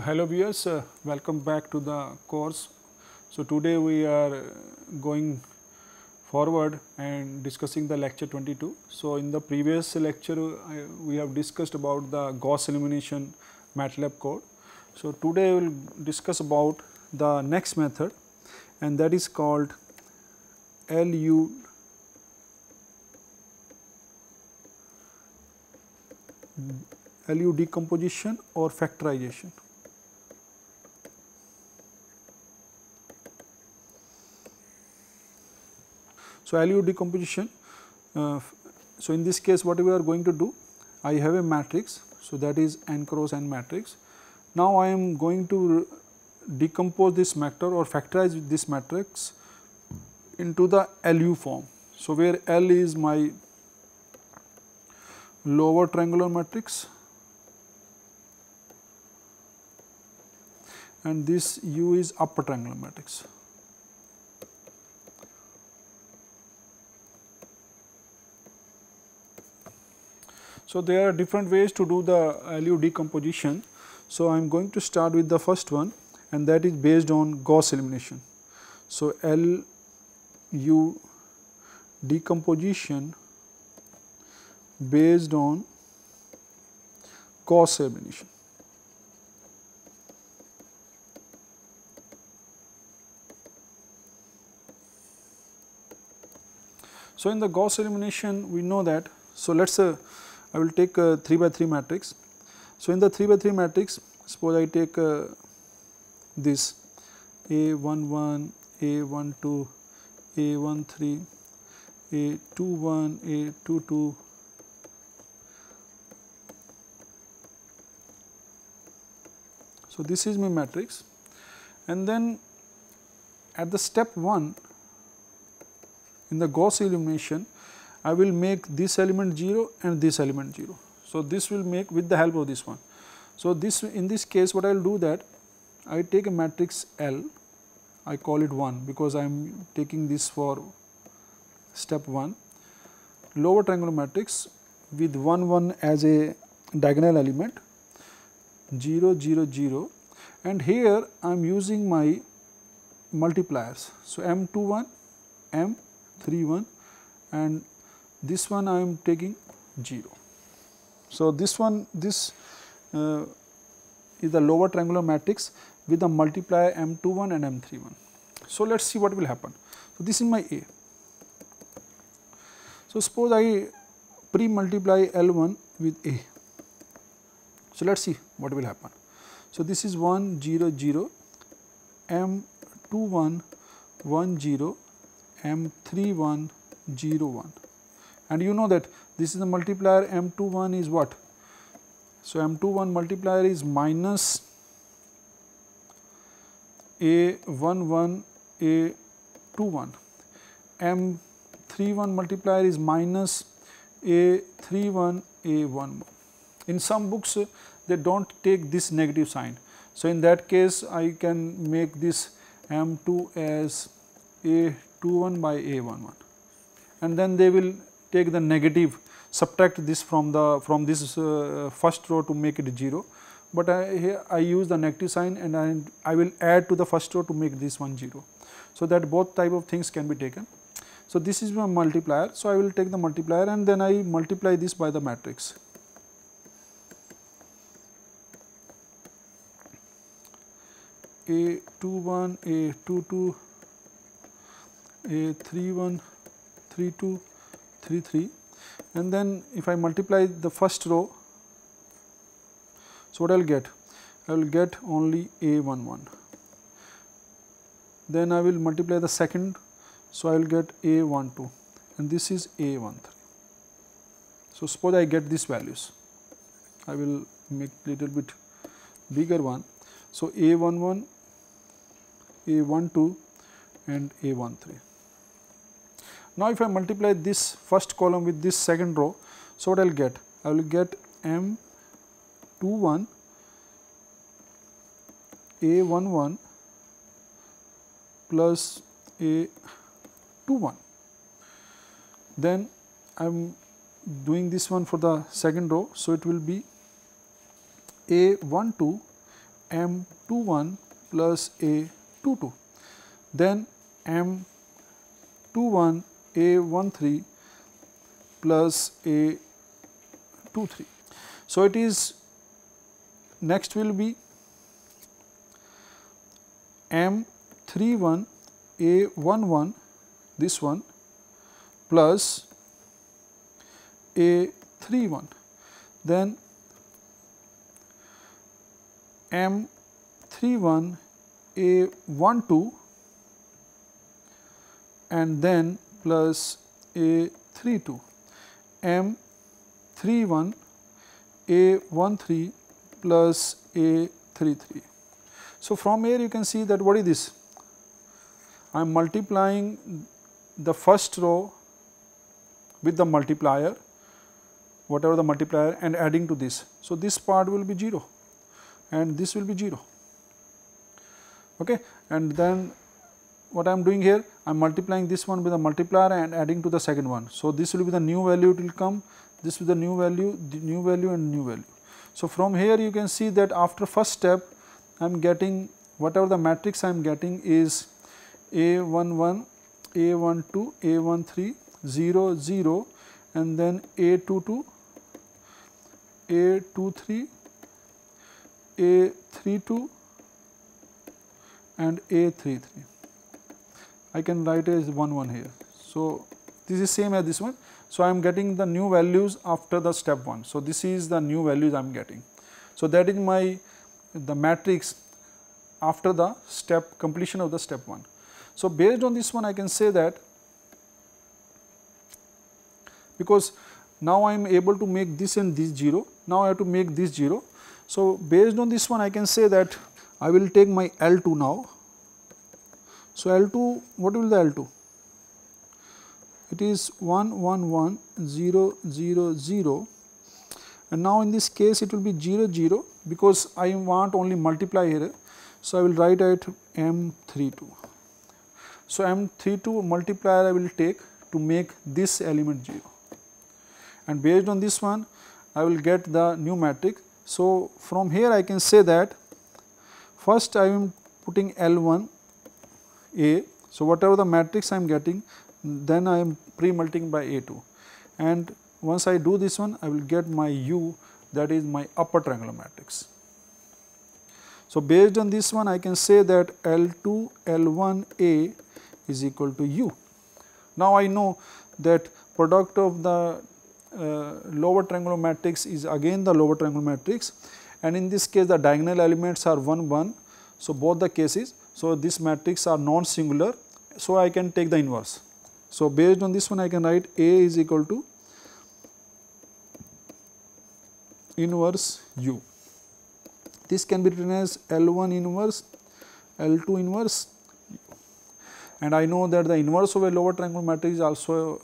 Hello viewers, welcome back to the course. So today we are going forward and discussing the lecture 22. So in the previous lecture we have discussed about the Gauss elimination MATLAB code. So today we will discuss about the next method, and that is called LU decomposition or factorization. So LU decomposition, so in this case what we are going to do, I have a matrix, so that is n cross n matrix. Now I am going to decompose this matrix or factorize this matrix into the LU form. So where L is my lower triangular matrix and this U is upper triangular matrix. So there are different ways to do the LU decomposition. So I am going to start with the first one, and that is based on Gauss elimination. So LU decomposition based on Gauss elimination. So in the Gauss elimination we know that, so let us I will take a 3 by 3 matrix. So in the 3 by 3 matrix, suppose I take this A11, A12, A13, A21, A22, so this is my matrix, and then at the step 1 in the Gauss elimination I will make this element 0 and this element 0. So this will make with the help of this one. So this, in this case what I will do, that I take a matrix L, I call it 1 because I am taking this for step 1, lower triangular matrix with 1 1 as a diagonal element, 0 0 0, and here I am using my multipliers. So M21, M31, and this one I am taking 0. So this one, this is the lower triangular matrix with the multiplier M21 and M31. So let us see what will happen. So this is my A. So suppose I pre-multiply L1 with A. So let us see what will happen. So this is 1 0 0, M21 1 0, M31 0 1. And you know that this is the multiplier M21 is what? So M21 multiplier is minus A11 A21, M31 multiplier is minus A31 A11. In some books they do not take this negative sign. So in that case I can make this M2 as A21 by A11, and then they will take the negative, subtract this from this first row to make it 0, but here I use the negative sign and I will add to the first row to make this one 0. So that both type of things can be taken. So this is my multiplier, so I will take the multiplier and then I multiply this by the matrix. A21, A22, A31, 32, 33, and then if I multiply the first row, so what I will get? I will get only A11. Then I will multiply the second, so I will get A12, and this is A13. So suppose I get these values, I will make little bit bigger one. So A11, A12 and A13. Now if I multiply this first column with this second row, so what I will get? I will get M21 A11 plus A21. Then I am doing this one for the second row, so it will be A12 M21 plus A22, then M21 A13 plus A23. So, it is next will be M31 A11, this one, plus A31, then M31 A12 and then plus A32, M31 A13 plus A33. So, from here you can see that what is this? I am multiplying the first row with the multiplier, whatever the multiplier, and adding to this. So, this part will be 0 and this will be 0. Okay. And then what I am doing here, I am multiplying this one with a multiplier and adding to the second one. So, this will be the new value, it will come, this will be the new value and new value. So, from here you can see that after first step I am getting whatever the matrix I am getting is A11, A12, A13, 0, 0 and then A22, A23, A32 and A33. I can write as 1, 1 here. So, this is same as this one. So, I am getting the new values after the step 1. So, this is the new values I am getting. So, that is my the matrix after the step completion of the step 1. So, based on this one I can say that because now I am able to make this and this 0, now I have to make this 0. So, based on this one I can say that I will take my L2 now. So, L2, what will the L2? It is 1 1 1 0 0 0 and now in this case it will be 0 0 because I want only multiply here. So, I will write it M32. So, M32 multiplier I will take to make this element 0 and based on this one I will get the new matrix. So, from here I can say that first I am putting L1 A. So, whatever the matrix I am getting, then I am pre-multiplying by A2 and once I do this one I will get my U, that is my upper triangular matrix. So, based on this one I can say that L2 L1 A is equal to U. Now, I know that product of the lower triangular matrix is again the lower triangular matrix and in this case the diagonal elements are 1 1. So, both the cases. So, this matrix are non-singular. So, I can take the inverse. So, based on this one I can write A is equal to inverse U. This can be written as L1 inverse, L2 inverse and I know that the inverse of a lower triangular matrix is also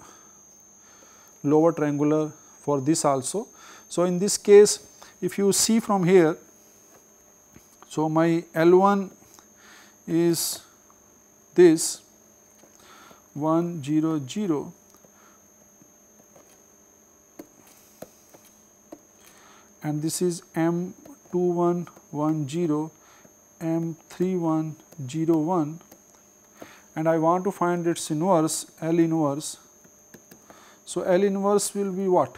lower triangular for this also. So, in this case if you see from here, so my L1 is this 1 0 0 and this is M21 1 0, M31 0 1 and I want to find its inverse L inverse. So, L inverse will be what?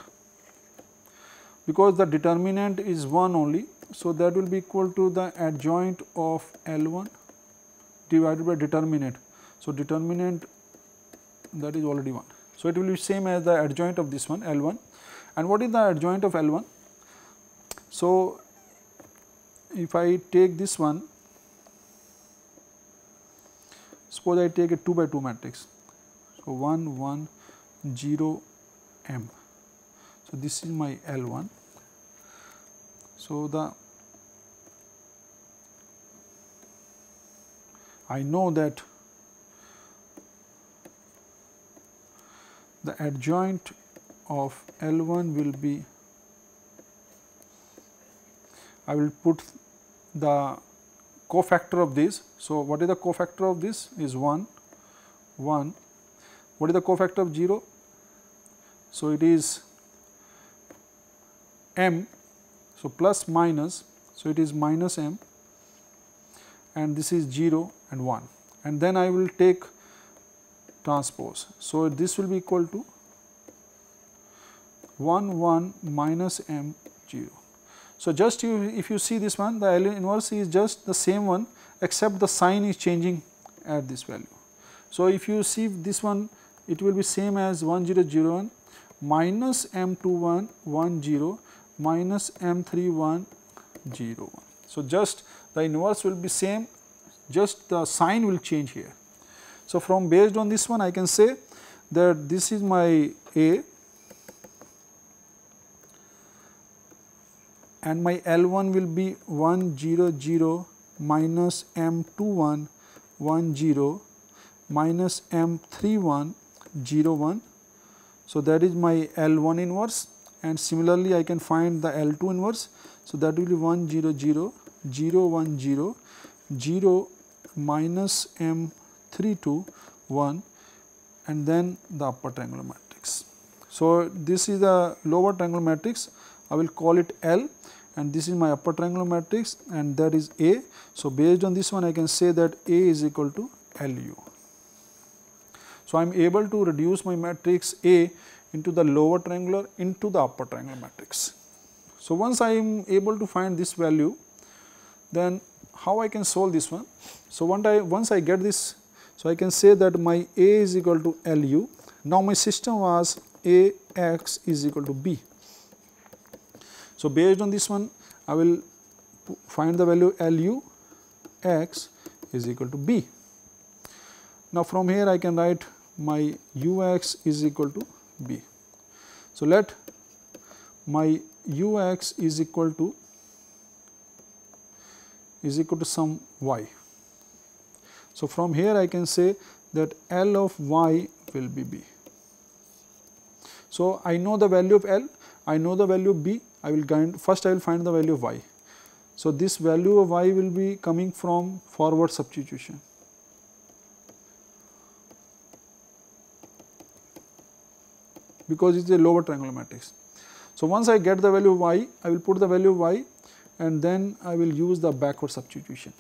Because the determinant is 1 only. So, that will be equal to the adjoint of L1 divided by determinant. So, determinant that is already 1. So, it will be same as the adjoint of this one L1 and what is the adjoint of L1? So, if I take this one, suppose I take a 2 by 2 matrix. So, 1 1 0 M. So, this is my L1. So, I know that the adjoint of L1 will be, I will put the cofactor of this. So, what is the cofactor of this is 1 1. What is the cofactor of 0? So, it is M. So, plus minus. So, it is minus M and this is 0 and 1, and then I will take transpose. So, this will be equal to 1 1 minus m 0. So, just if you see this one, the L inverse is just the same one, except the sign is changing at this value. So, if you see this one, it will be same as 1 0 0 1 minus m 2 1 1 0 minus m 3 1 0 1. So, just the inverse will be same, just the sign will change here. So, from based on this one I can say that this is my A and my L1 will be 1 0 0 minus m 2 1 1 0 minus m 3 1 0 1. So, that is my L1 inverse, and similarly I can find the L2 inverse. So, that will be 1 0 0 0 1 0 0 minus m 3 2 1 and then the upper triangular matrix. So, this is the lower triangular matrix, I will call it L, and this is my upper triangular matrix, and that is A. So, based on this one I can say that A is equal to LU. So, I am able to reduce my matrix A into the lower triangular into the upper triangular matrix. So, once I am able to find this value, then how I can solve this one? So, once I get this, so I can say that my A is equal to LU. Now, my system was AX is equal to B. So, based on this one I will find the value LU X is equal to B. Now, from here I can write my Ux is equal to B. So, let my Ux is equal to some y. So, from here I can say that L of y will be B. So, I know the value of L, I know the value of B, I will first I will find the value of y. So, this value of y will be coming from forward substitution. Because it is a lower triangular matrix. So, once I get the value of y, I will put the value of y and then I will use the backward substitution.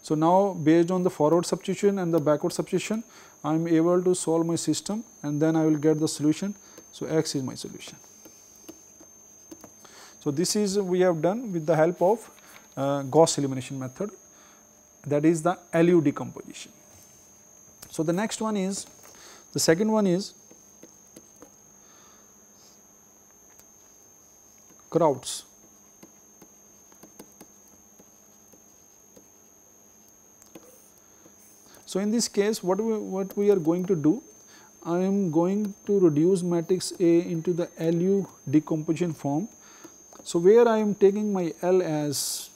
So, now based on the forward substitution and the backward substitution, I am able to solve my system and then I will get the solution. So, X is my solution. So, this is we have done with the help of Gauss elimination method, that is the LU decomposition. So, the next one is, the second one is Kraut's. So, in this case what we are going to do, I am going to reduce matrix A into the LU decomposition form. So, where I am taking my L as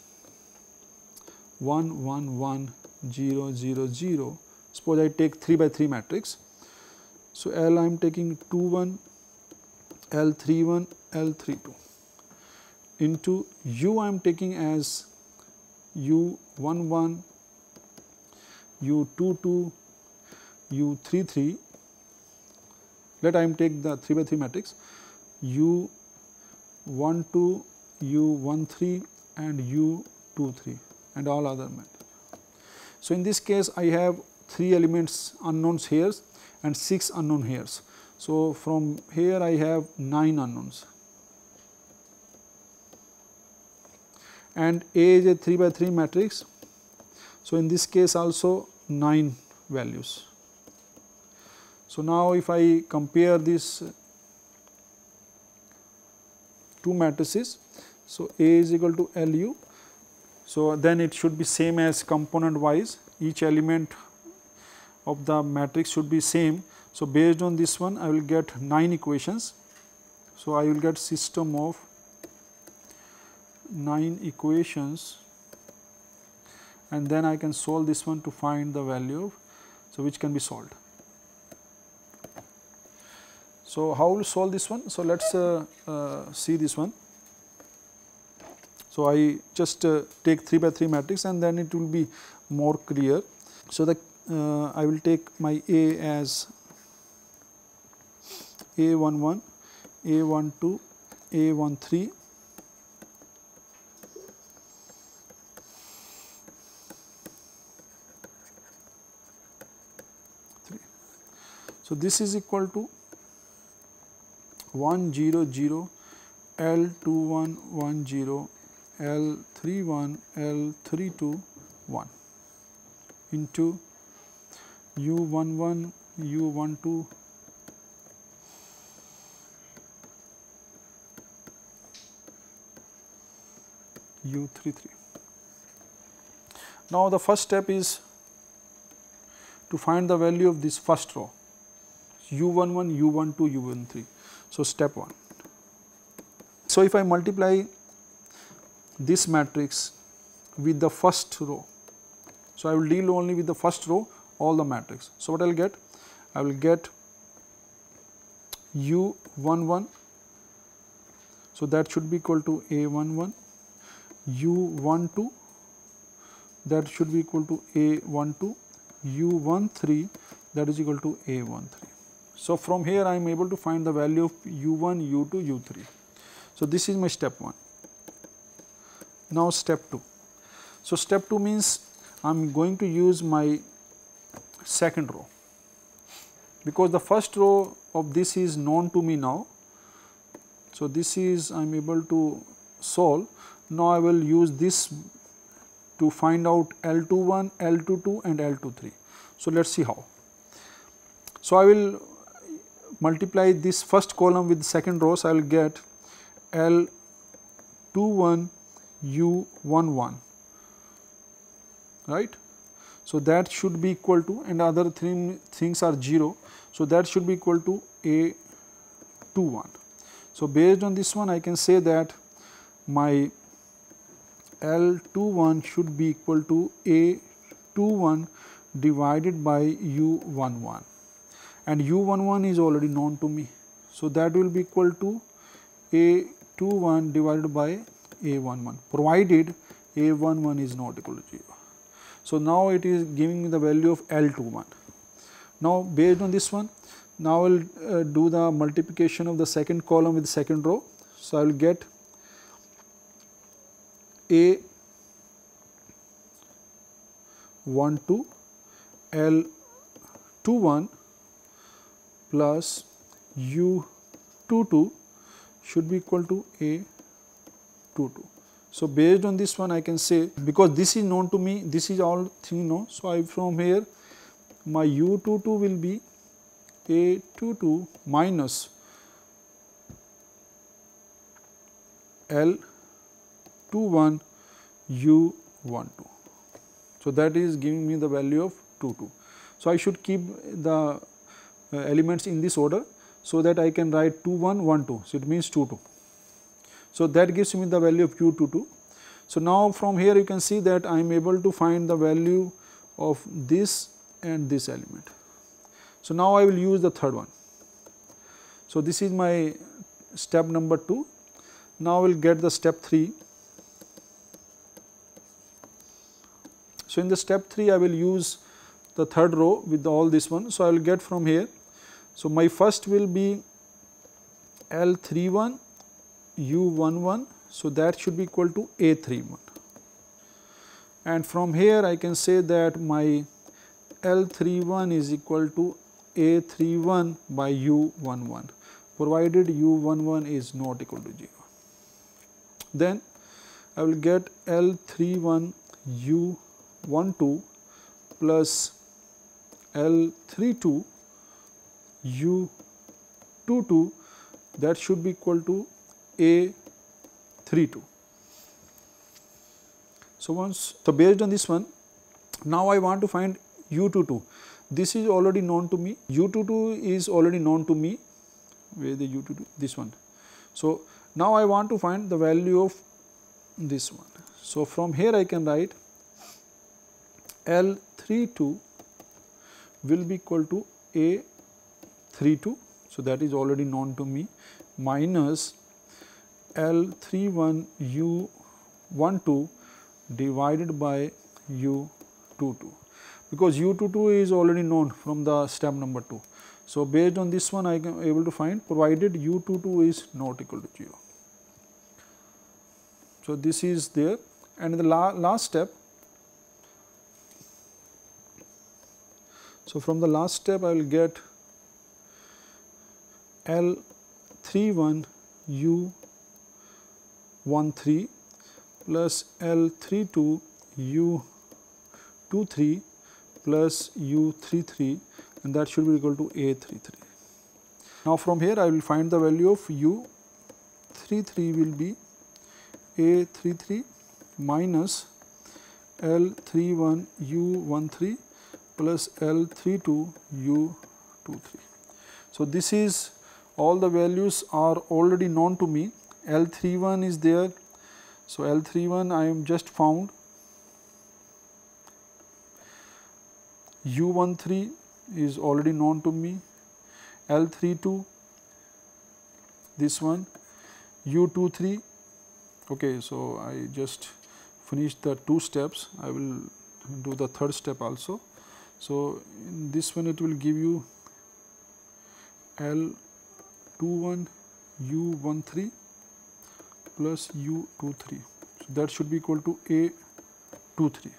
1 1 1 0 0 0, suppose I take 3 by 3 matrix. So, L I am taking 2 1 L 3 1 L 3 2 into U I am taking as U 1 1 U 2 2 U 3 3. Let I am take the 3 by 3 matrix U 1 2 U 1 3 and U 2 3 and all other matrix. So, in this case I have 3 elements unknowns here and 6 unknown hairs. So, from here I have 9 unknowns and A is a 3 by 3 matrix. So, in this case also 9 values. So, now if I compare these two matrices, so A is equal to LU. So, then it should be same as component wise, each element of the matrix should be same. So, based on this one I will get 9 equations. So, I will get system of 9 equations and then I can solve this one to find the value of, so which can be solved. So, how will solve this one? So, let us see this one. So, I just take 3 by 3 matrix and then it will be more clear. So, I will take my A as A 1 1, A12, A13, so this is equal to 100, L2110, L31, L32, 1 into U11, U12, U33. Now the first step is to find the value of this first row, U11, U12, U13. So step 1. So if I multiply this matrix with the first row, so I will deal only with the first row, all the matrix. So what I will get? I will get U11, so that should be equal to A11, U12, that should be equal to A12, U13, that is equal to A13. So from here I am able to find the value of U1, U2, U3. So this is my step 1. Now step 2. So step 2 means I am going to use my second row, because the first row of this is known to me now. So this is I am able to solve. Now I will use this to find out L21, L22 and L23. So let us see how. So I will multiply this first column with the second row, so I will get L21, U11, right. So that should be equal to, and other things are 0. So that should be equal to A21. So based on this one I can say that my L21 should be equal to A21 divided by U11, and U11 is already known to me. So that will be equal to A21 divided by A11, provided A11 is not equal to 0. So now it is giving me the value of L21. Now based on this one, now I will do the multiplication of the second column with the second row. So I will get A12, L21 plus U22 should be equal to A22. So based on this one I can say, because this is known to me, this is all thing known. So I from here my U22 will be A22 minus L21 U12. So that is giving me the value of 22. So I should keep the elements in this order, so that I can write 21, 12. So it means 22. So that gives me the value of U22. So now from here you can see that I am able to find the value of this and this element. So now I will use the third one. So this is my step number 2. Now I will get the step 3. So in the step 3 I will use the third row with all this one. So I will get from here. So my first will be L31, U11, so that should be equal to A31. And from here I can say that my L31 is equal to A31 by U11, provided U11 is not equal to 0. Then I will get L31 U12 plus L32 U22, that should be equal to A32. So based on this one, now I want to find U22. This is already known to me. U22 is already known to me. Where is the U22? This one. So now I want to find the value of this one. So from here I can write L32 will be equal to A32. So that is already known to me, minus L31 U12 divided by U22, because U22 is already known from the step number 2. So, based on this one I am able to find provided u22 is not equal to 0. So, this is there, and in the last step, so from the last step I will get L31 u13 plus L32 u23 plus u33, and that should be equal to A33. Now, from here I will find the value of u33 will be A33 minus L31 u13 plus L32 u23. So, this is all the values are already known to me. L31 is there. So, L31 I am just found, u13 is already known to me, L32 this one, u23. Okay, so I just finished the 2 steps, I will do the third step also. So, in this one it will give you L21 u13 plus u23. So, that should be equal to A23.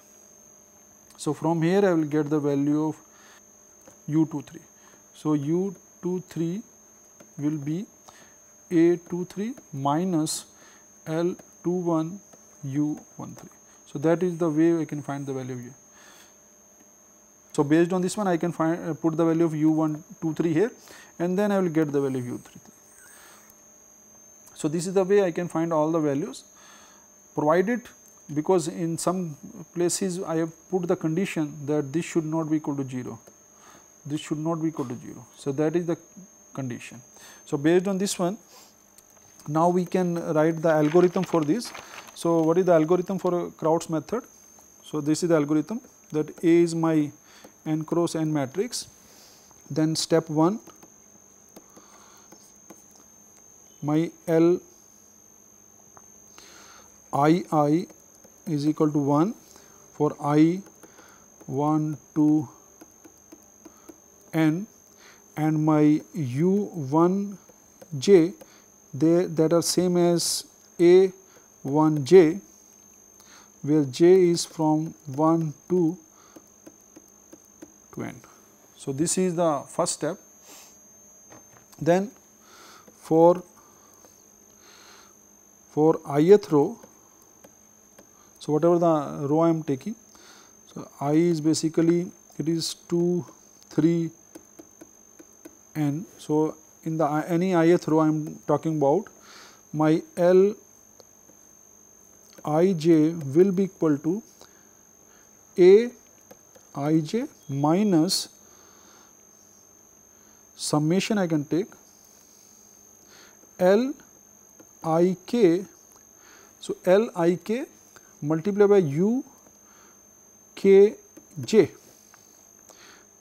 So, from here I will get the value of u23. So, u23 will be A23 minus L21 u13. So, that is the way I can find the value of u. So, based on this one I can find put the value of u123 here, and then I will get the value of u33. So, this is the way I can find all the values, provided, because in some places I have put the condition that this should not be equal to 0, this should not be equal to 0. So, that is the condition. So, based on this one, now we can write the algorithm for this. So, what is the algorithm for Kraut's method? So, this is the algorithm, that A is my n cross n matrix, then step 1, my L I is equal to 1 for I 1 to n, and my u1 j that are same as A1 j, where j is from 1 to n. So, this is the first step. Then for ith row, so whatever the row I am taking, so I is basically it is 2, 3, n. So, in the any ith row I am talking about, my L ij will be equal to A ij minus summation I can take L I k. So, L I k multiplied by u k j,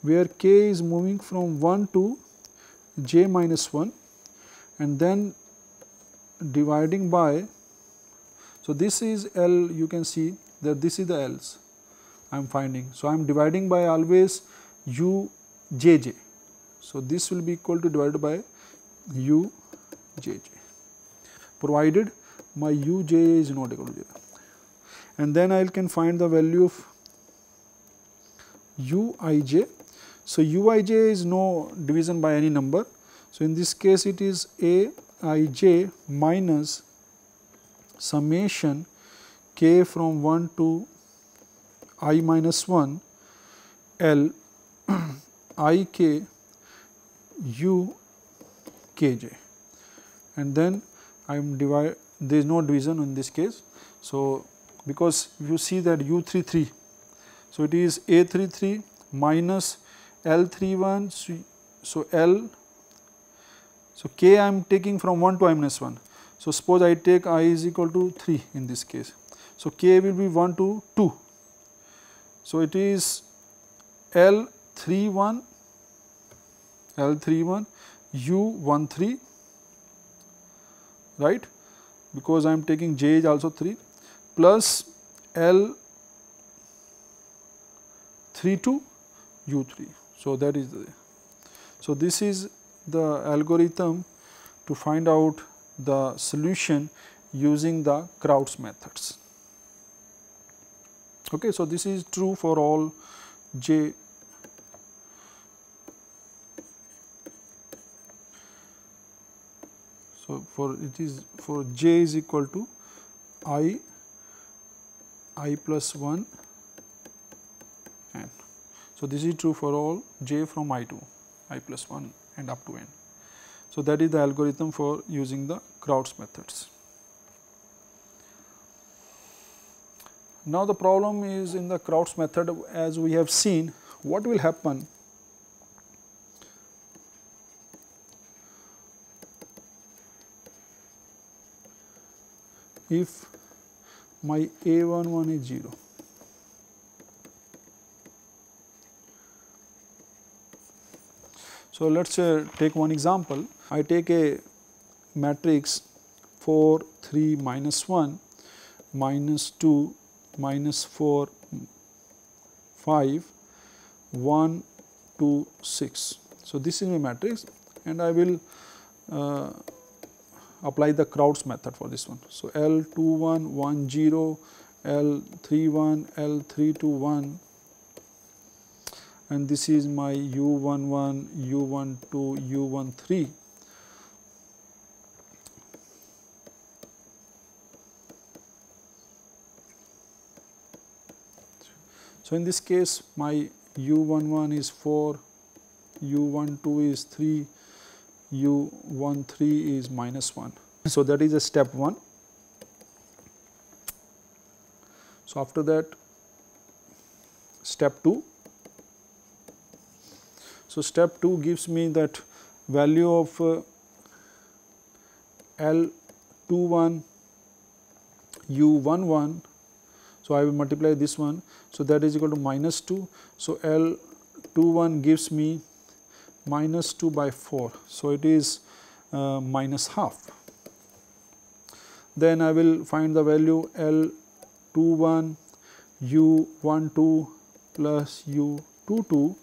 where k is moving from 1 to j minus 1, and then dividing by, so this is L, you can see that this is the L's I am finding. So, I am dividing by always u j j. So, this will be equal to divided by u j j, provided my u j is not equal to 0, and then I can find the value of u I j. So, u I j is no division by any number. So, in this case it is A I j minus summation k from 1 to I minus 1 L I k u k j, and then I am there is no division in this case. So, because if you see that u33, so it is A33 minus L31, so L, so k I am taking from 1 to I minus 1. So, suppose I take I is equal to 3 in this case. So, k will be 1 to 2. So, it is L31 u13, right, because I am taking j is also 3, plus L32 u3. So, that is the, So, this is the algorithm to find out the solution using the Crowd's methods. Okay, so, this is true for all j. So, for j is equal to I plus 1 n. So, this is true for all j from I to I plus 1 and up to n. So, that is the algorithm for using the Crowd's methods. Now, the problem is in the Crowd's method, as we have seen, what will happen if my A11 is 0. So, let us take one example. I take a matrix 4, 3, minus 1, minus 2, minus 4, 5, 1, 2, 6. So, this is my matrix and I will apply the Crowd's method for this one. So, L21, 1, 0, L31, L32, 1, and this is my U11, U12, U13. So, in this case my U11 is 4, U12 is 3, U13 is minus 1. So, that is a step 1. So, after that step 2. So, step 2 gives me that value of L21 U11. So, I will multiply this one. So, that is equal to minus 2. So, L21 gives me minus 2 by 4. So, it is minus half. Then I will find the value L21 U12 plus U22.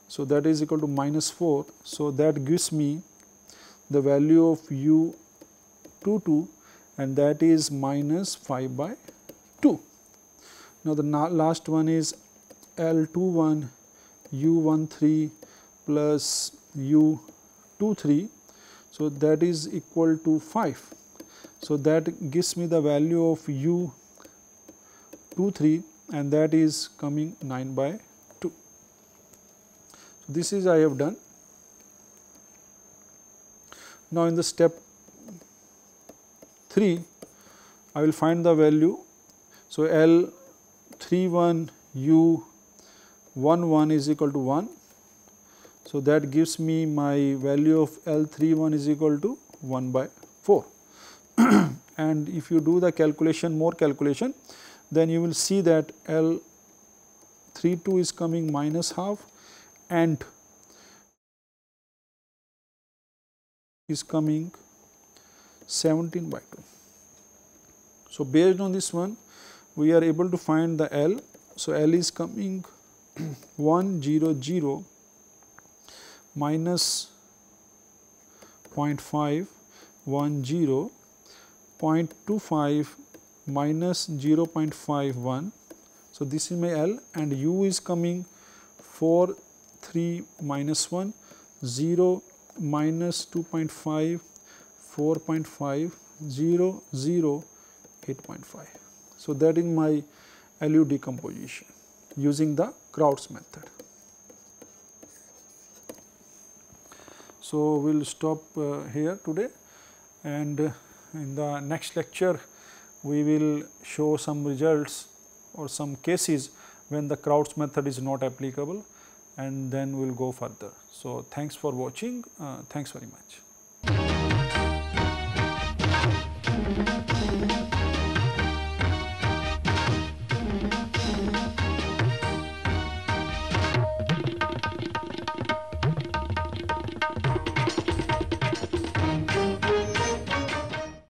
So, that is equal to minus 4. So, that gives me the value of U22 and that is minus 5 by 2. Now, the last one is L21 U13 plus U23. So, that is equal to 5. So, that gives me the value of U23 and that is coming 9 by 2. So, this is I have done. Now, in the step 3, I will find the value. So, L31 U11 is equal to 1. So, that gives me my value of L31 is equal to 1 by 4. And if you do the calculation, more calculation, then you will see that L32 is coming minus half and is coming 17 by 2. So, based on this one, we are able to find the L. So, L is coming 1, 0, 0 minus 0.5, 1, 0, 0.25 minus 0.51. So, this is my L and U is coming 4, 3 minus 1, 0 minus 2.5, 4.5, 0, 0, 8.5. So, that is my LU decomposition using the Crowd's method. So, we will stop here today, and in the next lecture we will show some results or some cases when the Crowd's method is not applicable, and then we will go further. So, thanks for watching. Thanks very much.